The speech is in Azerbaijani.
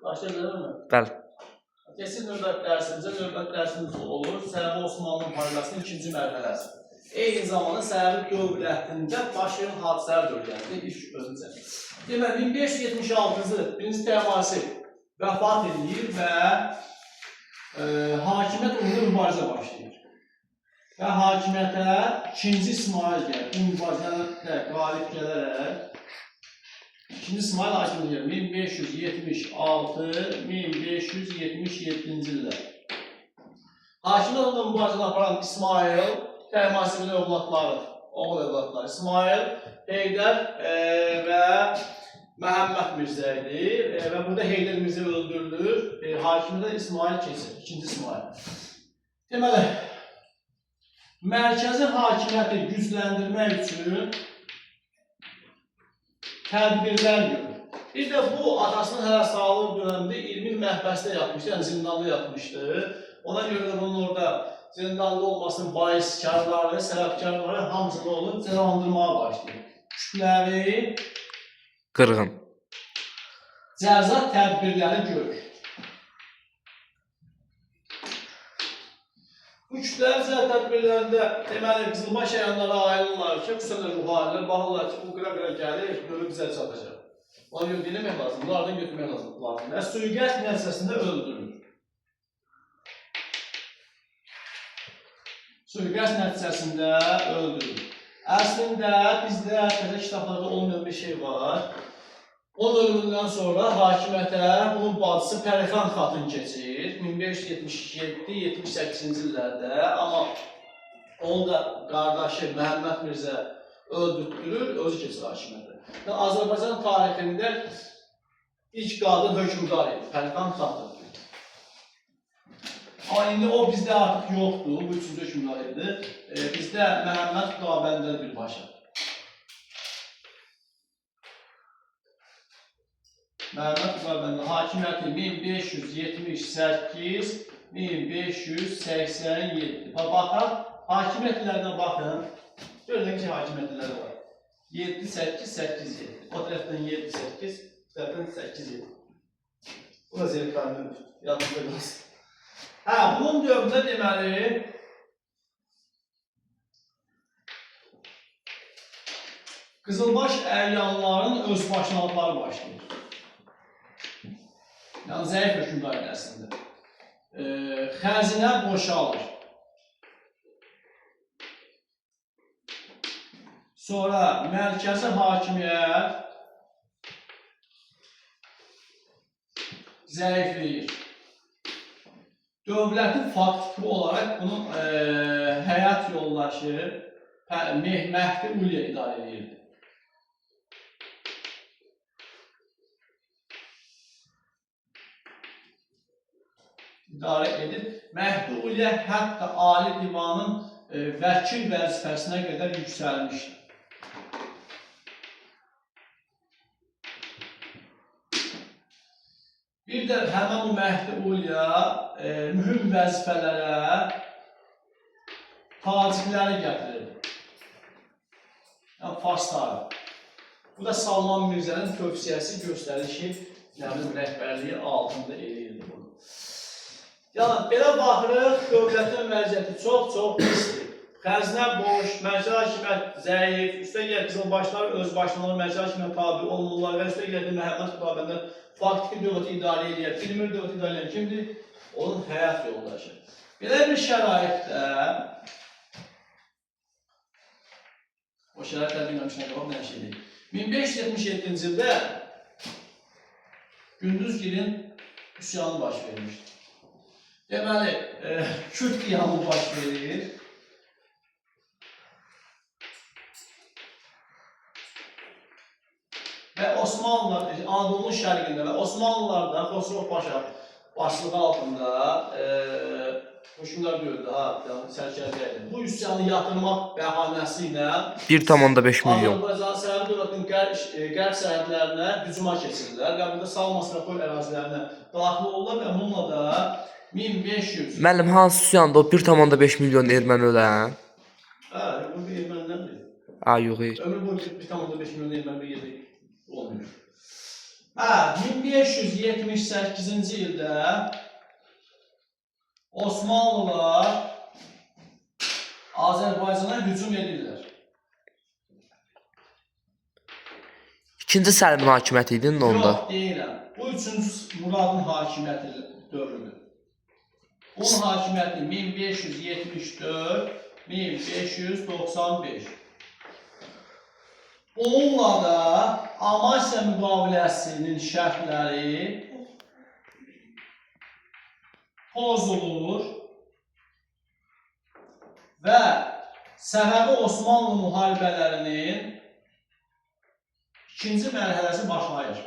Başlayalım mı? Bəli. Kesin növbət dərsimiz olur. Səbəbi Osmanlı müharibəsinin ikinci mərhələsi. Eyni zamanda Səbəbi dövlətində baş verən hadisələr dövlətidir. İlk özüncə. Deməli, 1576-cı birinci Təymasi vəfat edir və hakimiyyət uğrunda mübarizə başlayır. Və hakimiyyətə 2-ci İsmail gəlir. Bu mübarizədə qalib gələrək 2-ci İsmail hakim edir. 1576-1577-ci illər. Hakimiyyət uğrunda mübarizə aparan İsmail, Təymasi'nin övladları, oğul övladları İsmail, Heydər və Məhəmməd Mirzə idi və burada Heydər Mirzə öldürülür. Hakimiyyətə İsmail keçir, 2-ci İsmail. Deməli, mərkəzi hakimiyyəti gücləndirmək üçün tədbirlər görür. Bir də bu, atasının hələ sağlıq dönəmində 20 il məhbəsdə yatmışdı, yəni zindanda yatmışdı. Ona görə də bunun orada zindanda olmasının baiskarları, sələbkarları hamısını olub cəzalandırmağa başlayır. Kütləvi qırğın cəza tədbirləri görür. Bu kütləvi cəza tədbirlərində deməli qızılbaş əyanlara ayrılırlar ki, xüsusən ruhanilər baxırlar ki, bu qıra-qıra gəlir, görür bizə çatacaq. Ona görə dinləmək lazım, bunlardan götürmək lazım. Və sui-qəsd nəticəsində öldürülür. Sui-qəsd nəticəsində öldürülür. Əslində bizdə təzə kitablarda olmayan bir şey var. Onun ölümündən sonra hakimiyyətə bunun bacısı Pərixan xatun keçir 1577-78-ci illərdə. Amma onun da qardaşı Məhəmməd Mirzə öldürtdürür, özü keçir hakimiyyətə. Azərbaycan tarixində ilk qadın hökmdar idi, Pərixan xatun. Amma indi o bizdə artıq yoxdur, bu üçüncü hökmdar idi. Bizdə Məhəmməd Qabəndər birbaşa. Məhəmməd Qabəndər hakimiyyəti 1578-1587. Baxaq, hakimiyyətlərdə baxın. Görün ki, hakimiyyətləri var. 7-8-8-7. O tərəfdən 7-8, bu tərəfdən 8-7. Bu da zevkanlı, yadımda qalsın. Bunun dövründə deməli qızılbaş əryanların özbaşınalıqları başlayır. Yəni zəif hökmdar əslində. Xəzinə boşalır. Sonra mərkəzi hakimiyyət zəifləyir. Dövlətin faktiki olaraq bunun həyat yoldaşı Mehdi Ulya idarə edirdi. Mehdi Ulya hətta Ali Divanın vəkil vəzifəsinə qədər yüksəlmişdir. Bir də həmən bu Mehdi Ulya mühüm vəzifələrə tacikləri gətirirdi. Yəni farsları. Bu da Salman Mirzənin tövsiyəsi göstərir ki, rəhbərliyi altında eləyirdi bunu. Yəni, belə baxırıq, dövlətin vəziyyəti çox pisdir. Xəzinə boş, mərkəzi hakimiyyət zəif, üstəgəl qızılbaşlar özbaşınalı mərkəzi hakimiyyət tabi olunurlar və üstəgəl Məhəmməd Qabəndər faktiki dövləti idarə edir, bilmir dövləti idarə edir kimdir? Onun həyat yoldaşı. Belə bir şəraitdə, o şəraitlər bilməmişdən qabaq nə şeydir? 1577-ci ildə Gündüzgilin üsyanı baş vermişdir. Deməli, Kürt qiyamı baş verir. Və Osmanlılar, Anadolu'nun şərqində və Osmanlılar da Xosrov Paşa başlığı altında hökmdar döyüldü, sərkərdə idi. Bu üsyanı yatırmaq bəhanəsi ilə 1,5 milyon Azərbaycan Səbəbi dövlətinin qərb sərhədlərinə hücuma keçirdilər və burada Salmas və Koy ərazilərinə daxil oldular və bununla da 1500. Müəllim, hansı üsyanda o 1,5 milyon erməni ölən? Bu bir ermənidəndir. Yox, Ömür boyu 1,5 milyon erməni bir yerdə olmuyor. 1578-ci ildə Osmanlılar Azərbaycana hücum edirlər. İkinci Səlimin hakimiyyəti idi indi onda. Yox, deyirəm. Bu 3-cü Muradın hakimiyyəti dövrüdür. Bunun hakimiyyəti 1574-1595. Onunla da Amasya müqaviləsinin şərtləri pozulur və Səfəvi Osmanlı müharibələrinin ikinci mərhələsi başlayır.